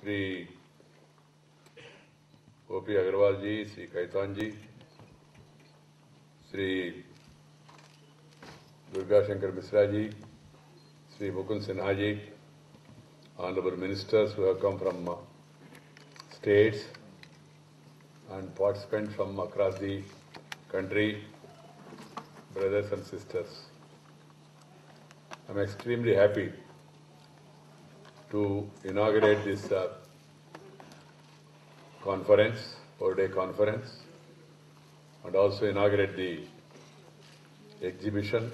Sri O.P. Agarwal ji, Sri Kaitan ji, Sri Durga Shankar Misra ji, Sri Mukund Sinha ji, Honorable Ministers who have come from states and participants from across the country, brothers and sisters. I'm extremely happy to inaugurate this conference, 4-day conference, and also inaugurate the exhibition.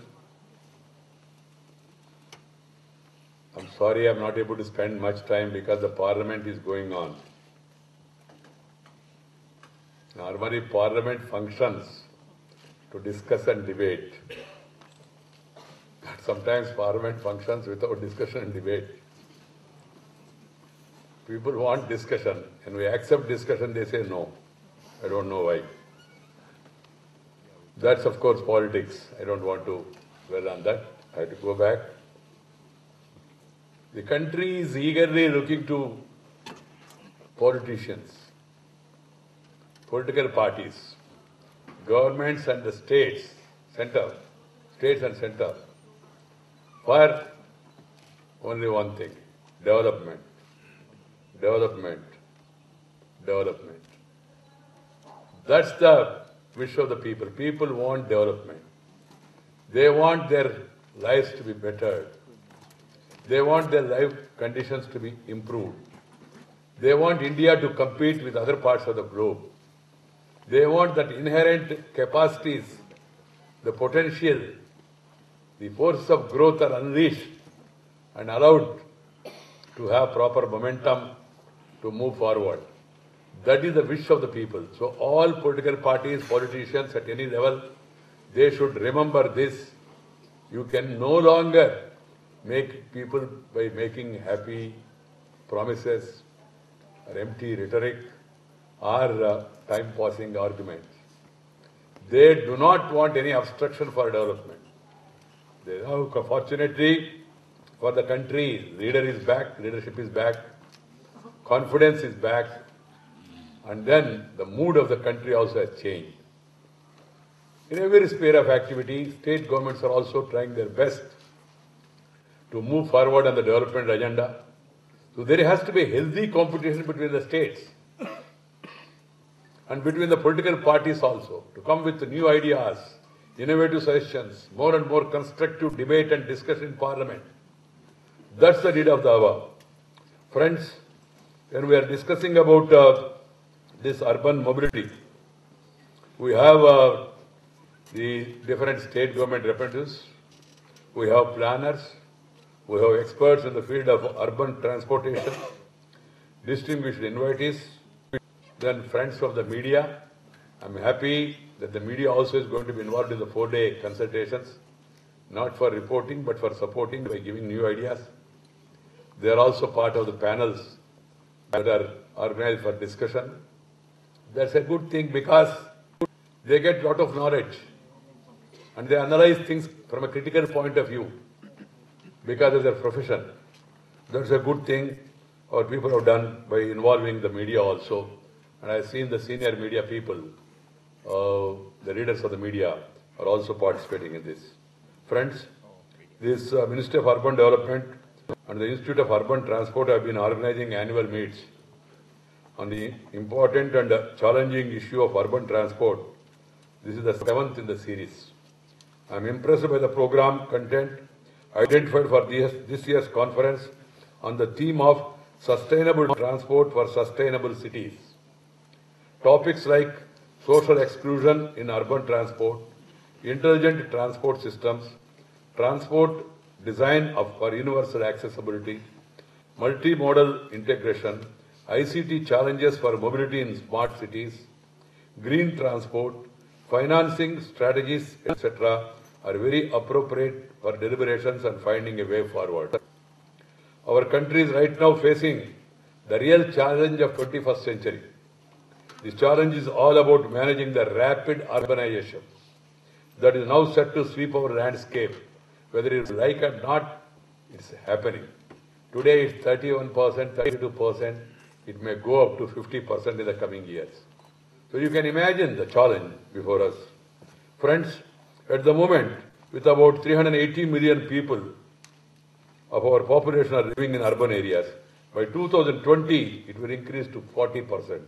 I'm sorry I'm not able to spend much time because the parliament is going on. Normally parliament functions to discuss and debate. But sometimes parliament functions without discussion and debate. People want discussion, and we accept discussion, they say no. I don't know why. That's of course politics. I don't want to dwell on that. I have to go back. The country is eagerly looking to politicians, political parties, governments and the states and center, for only one thing: development. That's the wish of the people. People want development. They want their lives to be bettered. They want their life conditions to be improved. They want India to compete with other parts of the globe. They want that inherent capacities, the potential, the forces of growth are unleashed and allowed to have proper momentum to move forward. That is the wish of the people. So all political parties, politicians at any level, they should remember this. You can no longer make people by making happy promises or empty rhetoric or time-passing arguments. They do not want any obstruction for development. They have, fortunately for the country, leadership is back, confidence is back, and then the mood of the country also has changed. In every sphere of activity, state governments are also trying their best to move forward on the development agenda. So there has to be a healthy competition between the states and between the political parties also, to come with new ideas, innovative suggestions, more and more constructive debate and discussion in Parliament. That's the need of the hour. Friends, when we are discussing about this urban mobility, we have the different state government representatives, we have planners, we have experts in the field of urban transportation, distinguished invitees, then friends of the media. I'm happy that the media also is going to be involved in the 4-day consultations, not for reporting but for supporting by giving new ideas. They are also part of the panels that are organized for discussion. That's a good thing because they get a lot of knowledge and they analyze things from a critical point of view because of their profession. That's a good thing our people have done by involving the media also. And I've seen the senior media people, the leaders of the media are also participating in this. Friends, this Ministry of Urban Development and the Institute of Urban Transport have been organizing annual meets on the important and challenging issue of urban transport. This is the 7th in the series. I am impressed by the program content identified for this year's conference on the theme of sustainable transport for sustainable cities. Topics like social exclusion in urban transport, intelligent transport systems, transport design for universal accessibility, multimodal integration, ICT challenges for mobility in smart cities, green transport, financing strategies, etc. are very appropriate for deliberations and finding a way forward. Our country is right now facing the real challenge of 21st century. This challenge is all about managing the rapid urbanization that is now set to sweep our landscape. Whether you like it or not, it's happening. Today it's 31%, 32%. It may go up to 50% in the coming years. So you can imagine the challenge before us. Friends, at the moment, with about 380 million people of our population are living in urban areas, by 2020, it will increase to 40%.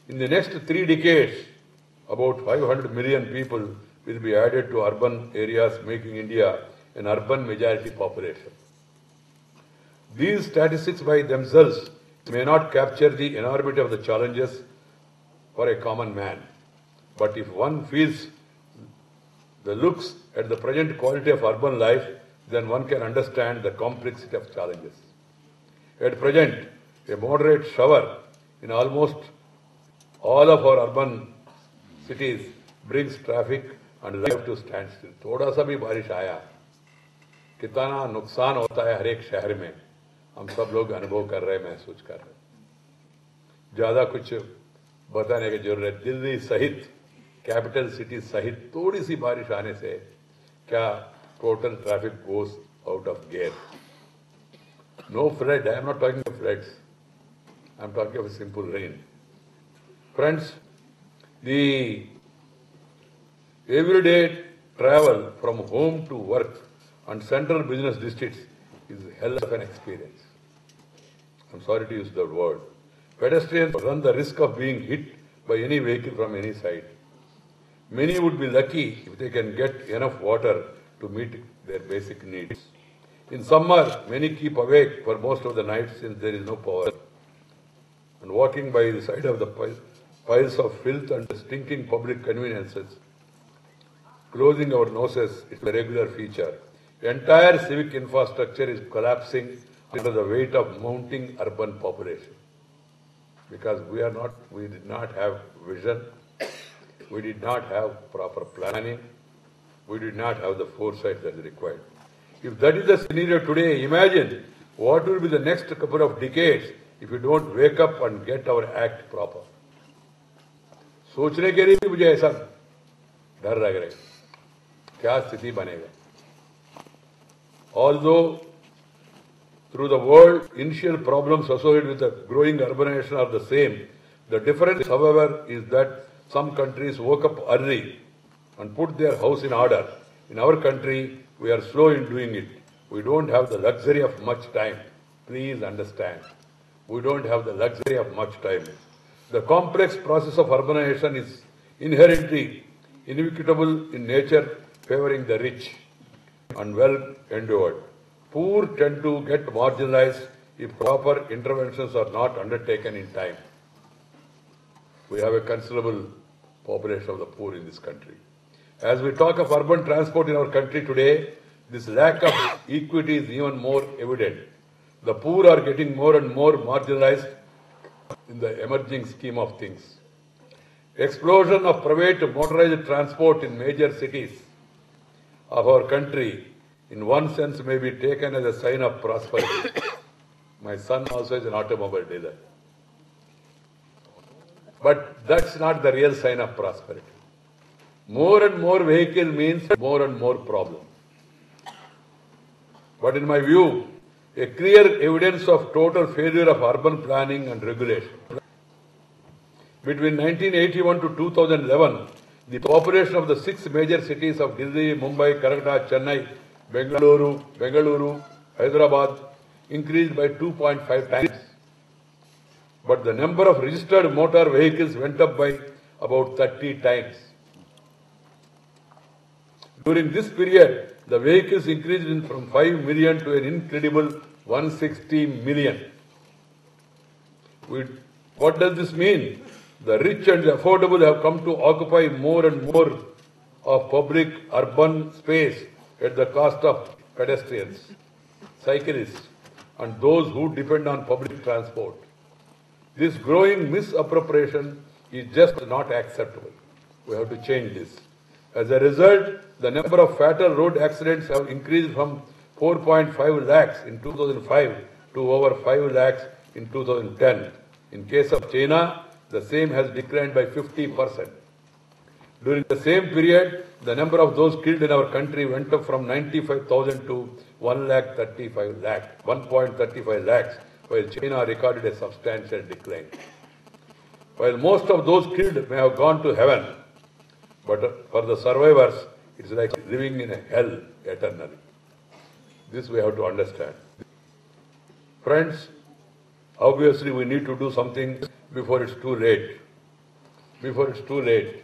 In the next 3 decades, about 500 million people will be added to urban areas, making India an urban majority population. These statistics by themselves may not capture the enormity of the challenges for a common man. But if one feels the looks at the present quality of urban life, then one can understand the complexity of challenges. At present, a moderate shower in almost all of our urban cities brings traffic and life to standstill. थोड़ा सा भी बारिश आया, कितना नुकसान होता है हर एक शहर में, हम सब लोग अनुभव कर रहे हैं, महसूस कर रहे हैं। ज्यादा कुछ बताने की जरूरत, दिल्ली सहित, कैपिटल सिटी सहित थोड़ी सी बारिश आने से क्या total traffic goes out of gear. No flood, I am not talking of floods. I am talking of a simple rain. Friends, the everyday travel from home to work and central business districts is a hell of an experience. I'm sorry to use that word. Pedestrians run the risk of being hit by any vehicle from any side. Many would be lucky if they can get enough water to meet their basic needs. In summer, many keep awake for most of the night since there is no power. And walking by the side of the piles of filth and stinking public conveniences, closing our noses is a regular feature. The entire civic infrastructure is collapsing under the weight of mounting urban population. Because we did not have vision, we did not have proper planning, we did not have the foresight that is required. If that is the scenario today, imagine what will be the next couple of decades if we don't wake up and get our act proper. सोचने के लिए भी मुझे ऐसा डर लग रहा है, क्या स्थिति बनेगा. Although through the world, initial problems associated with the growing urbanization are the same, the difference, however, is that some countries woke up early and put their house in order. In our country, we are slow in doing it. We don't have the luxury of much time. Please understand. We don't have the luxury of much time. The complex process of urbanization is inherently inequitable in nature, favoring the rich and well-endowed. Poor tend to get marginalized if proper interventions are not undertaken in time. We have a considerable population of the poor in this country. As we talk of urban transport in our country today, this lack of equity is even more evident. The poor are getting more and more marginalized in the emerging scheme of things. Explosion of private motorized transport in major cities of our country, in one sense, may be taken as a sign of prosperity. My son also is an automobile dealer. But that's not the real sign of prosperity. More and more vehicle means more and more problem. But in my view, a clear evidence of total failure of urban planning and regulation. Between 1981 to 2011, the population of the 6 major cities of Delhi, Mumbai, Kolkata, Chennai, Bengaluru, Hyderabad increased by 2.5 times. But the number of registered motor vehicles went up by about 30 times. During this period, the vehicles increased from 5 million to an incredible 160 million. What does this mean? The rich and the affordable have come to occupy more and more of public urban space at the cost of pedestrians, cyclists, and those who depend on public transport. This growing misappropriation is just not acceptable. We have to change this. As a result, the number of fatal road accidents have increased from 4.5 lakhs in 2005 to over 5 lakhs in 2010. In case of China, the same has declined by 50%. During the same period, the number of those killed in our country went up from 95,000 to 1.35 lakhs, while China recorded a substantial decline. While most of those killed may have gone to heaven, but for the survivors, it's like living in a hell eternally. This we have to understand. Friends, obviously we need to do something before it's too late. Before it's too late.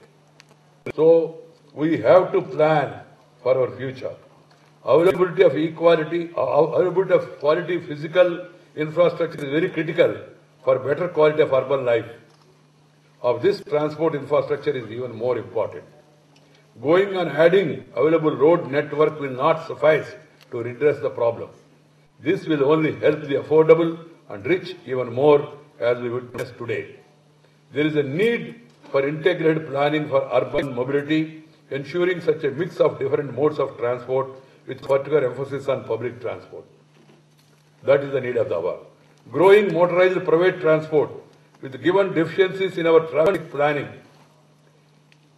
So we have to plan for our future. Availability of quality physical infrastructure is very critical for better quality of urban life. Of this, transport infrastructure is even more important. Going and adding available road network will not suffice to redress the problem. This will only help the affordable and rich even more, as we witness today. There is a need for integrated planning for urban mobility, ensuring such a mix of different modes of transport with particular emphasis on public transport. That is the need of the hour. Growing motorized private transport with given deficiencies in our traffic planning,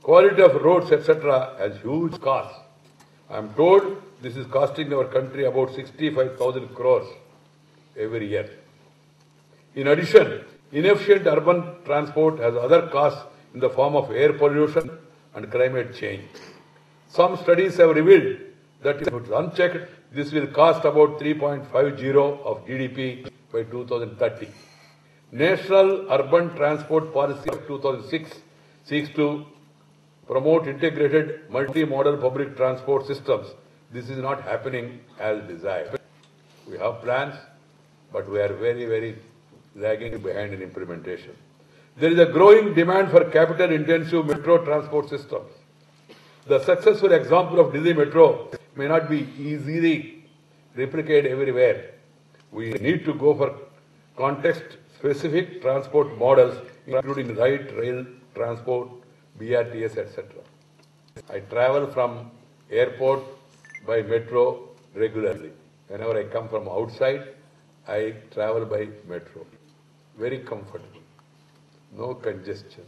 quality of roads, etc., has huge costs. I am told this is costing our country about 65,000 crores every year. In addition, inefficient urban transport has other costs in the form of air pollution and climate change. Some studies have revealed that if it's unchecked, this will cost about 3.50 of GDP by 2030. National Urban Transport Policy of 2006 seeks to promote integrated multi-modal public transport systems. This is not happening as desired. We have plans, but we are very, very lagging behind in implementation. There is a growing demand for capital-intensive metro transport systems. The successful example of Delhi Metro may not be easily replicated everywhere. We need to go for context-specific transport models, including light rail transport, BRTS, etc. I travel from airport by metro regularly. Whenever I come from outside, I travel by metro. Very comfortable. No congestion,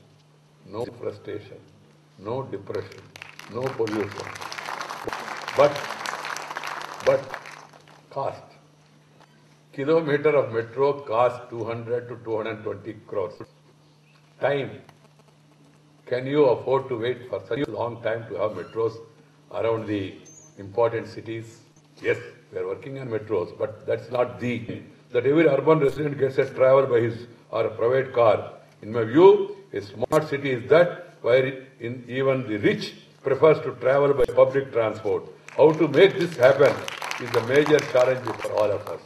no frustration, no depression, no pollution. But cost. Kilometer of metro costs 200 to 220 crores. Time. Can you afford to wait for such a long time to have metros around the important cities? Yes, we are working on metros, but that's not that every urban resident gets a travel by his or a private car. In my view, a smart city is that where even the rich prefers to travel by public transport. How to make this happen is the major challenge for all of us.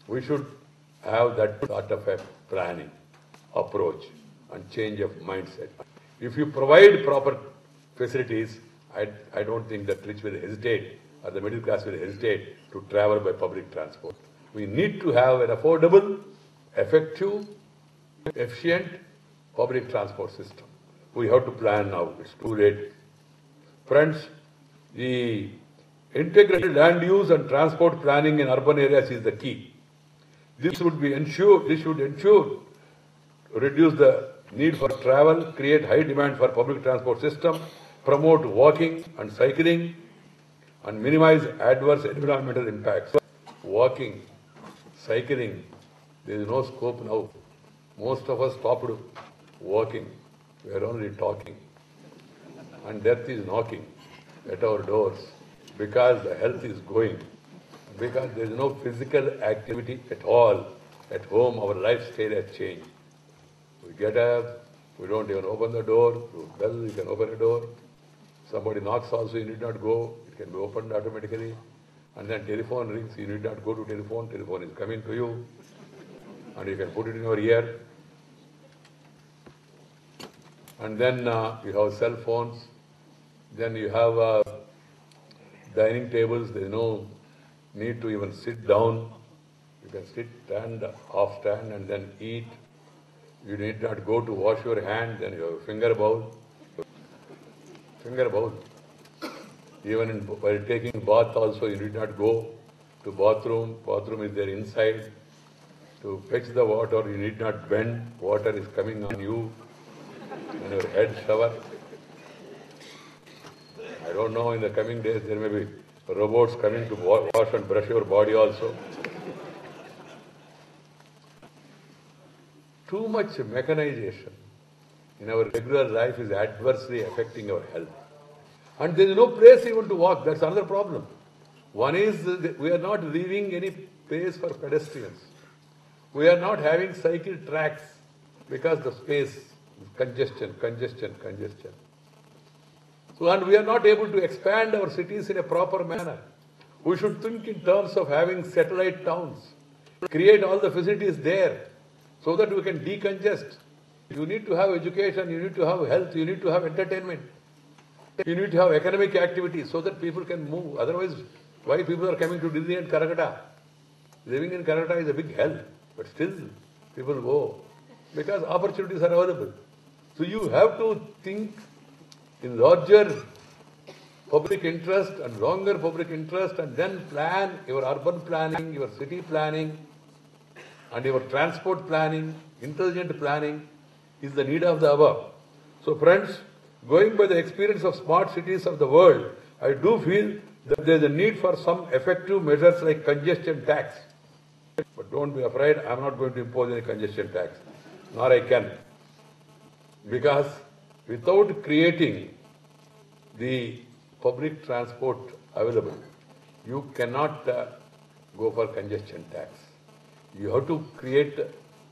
We should have that sort of a planning, approach, and change of mindset. If you provide proper facilities, I don't think that rich will hesitate or the middle class will hesitate to travel by public transport. We need to have an affordable, effective, efficient public transport system. We have to plan now. It's too late. Friends, the integrated land use and transport planning in urban areas is the key. This should ensure reduce the need for travel, create high demand for public transport system, promote walking and cycling, and minimize adverse environmental impacts. Walking, cycling, there is no scope now. Most of us stopped walking. We are only talking. And death is knocking at our doors because the health is going. Because there is no physical activity at all. At home, our lifestyle has changed. We get up, we don't even open the door. Through bell, you can open the door. Somebody knocks also, you need not go. It can be opened automatically. And then telephone rings, you need not go to telephone. Telephone is coming to you. And you can put it in your ear. And then you have cell phones. Then you have dining tables. There is no need to even sit down. You can sit, stand, half stand, and then eat. You need not go to wash your hand, then you have a finger bowl. Finger bowl. Even while taking bath also, you need not go to bathroom. Bathroom is there inside. To fetch the water, you need not bend. Water is coming on you. and your head shower. I don't know, in the coming days there may be robots coming to wash and brush your body also. Too much mechanization in our regular life is adversely affecting our health. And there is no place even to walk. That's another problem. One is we are not leaving any place for pedestrians. We are not having cycle tracks because the space, congestion. So, and we are not able to expand our cities in a proper manner. We should think in terms of having satellite towns, create all the facilities there so that we can decongest. You need to have education, you need to have health, you need to have entertainment. You need to have economic activity so that people can move. Otherwise, why people are coming to Delhi and Calcutta? Living in Calcutta is a big hell, but still people go because opportunities are available. So you have to think in larger public interest and longer public interest, and then plan your urban planning, your city planning, and your transport planning, intelligent planning is the need of the hour. So friends, going by the experience of smart cities of the world, I do feel that there is a need for some effective measures like congestion tax. But don't be afraid, I am not going to impose any congestion tax, nor I can. Because without creating the public transport available, you cannot go for congestion tax. You have to create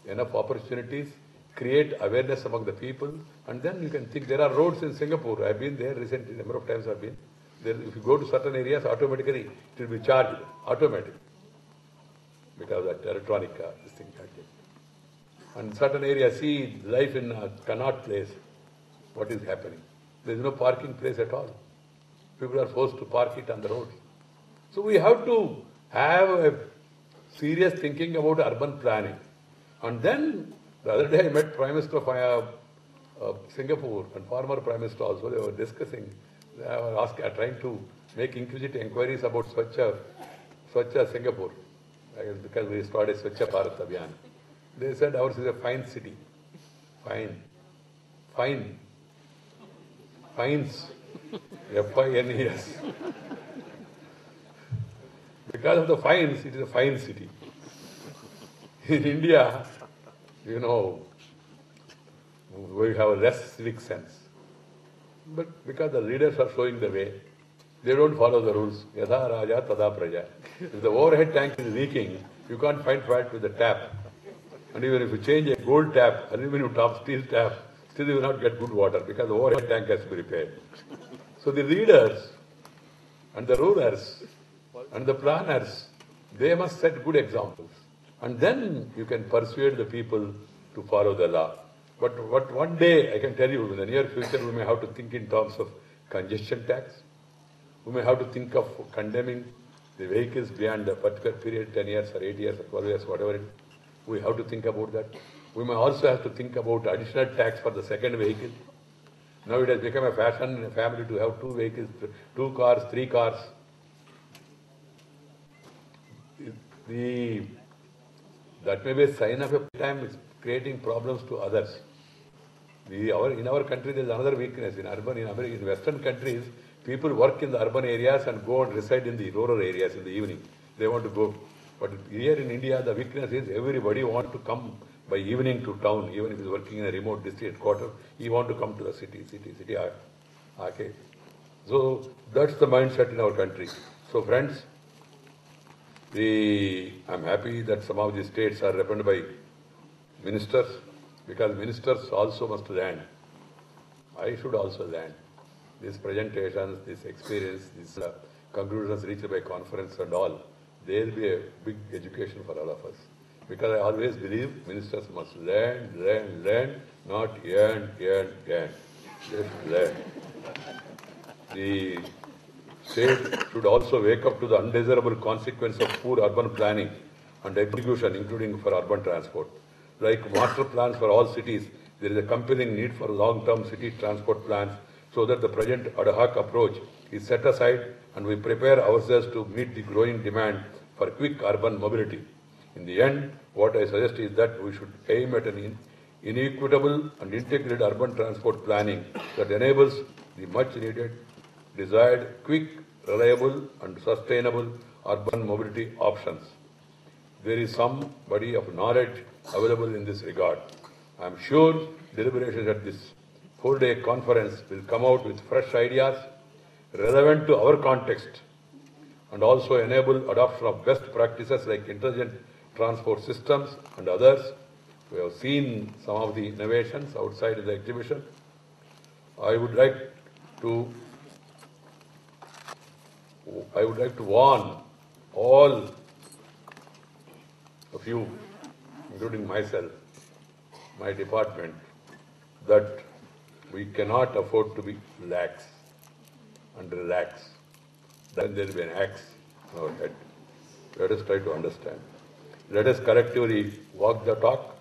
enough opportunities, create awareness among the people, and then you can think. There are roads in Singapore. I've been there recently, a number of times I've been there. If you go to certain areas, automatically it will be charged, automatic, because of that electronic this thing. And certain areas, see life in Connaught Place, what is happening? There is no parking place at all. People are forced to park it on the road. So we have to have a serious thinking about urban planning. And then the other day I met Prime Minister of Singapore and former Prime Minister also. They were discussing, they were trying to make inquisitive inquiries about Swachha Singapore, because we started Swachha Bharat Abhiyan. They said ours is a fine city. Fines. F-I-N-E-S. Because of the fines, it is a fine city. In India, you know, we have less civic sense. But because the leaders are showing the way, they don't follow the rules. Yadha Raja Tada Praja. If the overhead tank is leaking, you can't find fault with the tap. And even if you change a gold tap, aluminum tap, steel tap, still you will not get good water because the overhead tank has to be repaired. So the leaders and the rulers and the planners, they must set good examples. And then you can persuade the people to follow the law. But one day, I can tell you, in the near future, we may have to think in terms of congestion tax. We may have to think of condemning the vehicles beyond a particular period, 10 years or 8 years or 12 years, whatever it is. We have to think about that. We may also have to think about additional tax for the second vehicle. Now it has become a fashion in a family to have 2 vehicles, 2 cars, 3 cars. That may be a sign of a time it's creating problems to others. In our country, there is another weakness. In Western countries, people work in the urban areas and go and reside in the rural areas in the evening. They want to go. But here in India, the weakness is everybody wants to come by evening to town, even if he's working in a remote district headquarters, he wants to come to the city. Okay. So that's the mindset in our country. So friends, I'm happy that some of these states are represented by ministers, because ministers also must learn. I should also learn. These presentations, this experience, these conclusions reached by conference and all, there will be a big education for all of us. Because I always believe ministers must learn, not yearn. Just learn. The state should also wake up to the undesirable consequence of poor urban planning and execution, including for urban transport. Like master plans for all cities, there is a compelling need for long-term city transport plans so that the present ad hoc approach is set aside and we prepare ourselves to meet the growing demand for quick urban mobility. In the end, what I suggest is that we should aim at an inequitable and integrated urban transport planning that enables the much needed, desired, quick, reliable and sustainable urban mobility options. There is some body of knowledge available in this regard. I am sure deliberations at this 4-day conference will come out with fresh ideas relevant to our context and also enable adoption of best practices like intelligent transport systems and others. We have seen some of the innovations outside the exhibition. I would like to warn all of you, including myself, my department, that we cannot afford to be lax and relax. Then there will be an axe on our head. Let us try to understand. Let us collectively walk the talk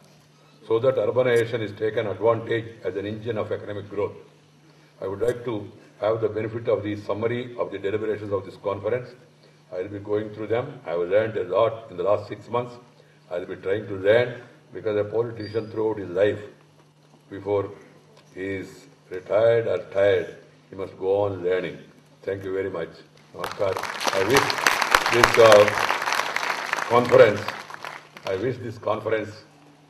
so that urbanization is taken advantage as an engine of economic growth. I would like to have the benefit of the summary of the deliberations of this conference. I will be going through them. I have learned a lot in the last 6 months. I will be trying to learn because a politician throughout his life, before he is retired or tired, he must go on learning. Thank you very much. Namaskar. I wish this conference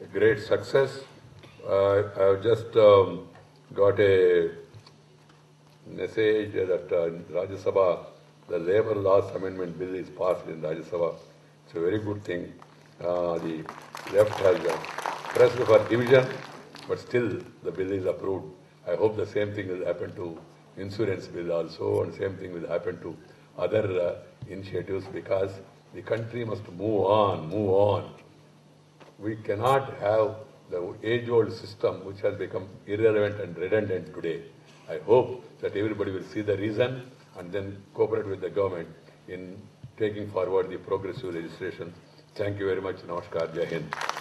a great success. I have just got a message that in Rajya Sabha, the Labour Laws Amendment Bill is passed in Rajya Sabha. It's a very good thing. The left has pressed for division, but still the bill is approved. I hope the same thing will happen to insurance bill also, and same thing will happen to other initiatives, because the country must move on. We cannot have the age-old system which has become irrelevant and redundant today. I hope that everybody will see the reason and then cooperate with the government in taking forward the progressive legislation. Thank you very much. Namaskar. Jai Hind.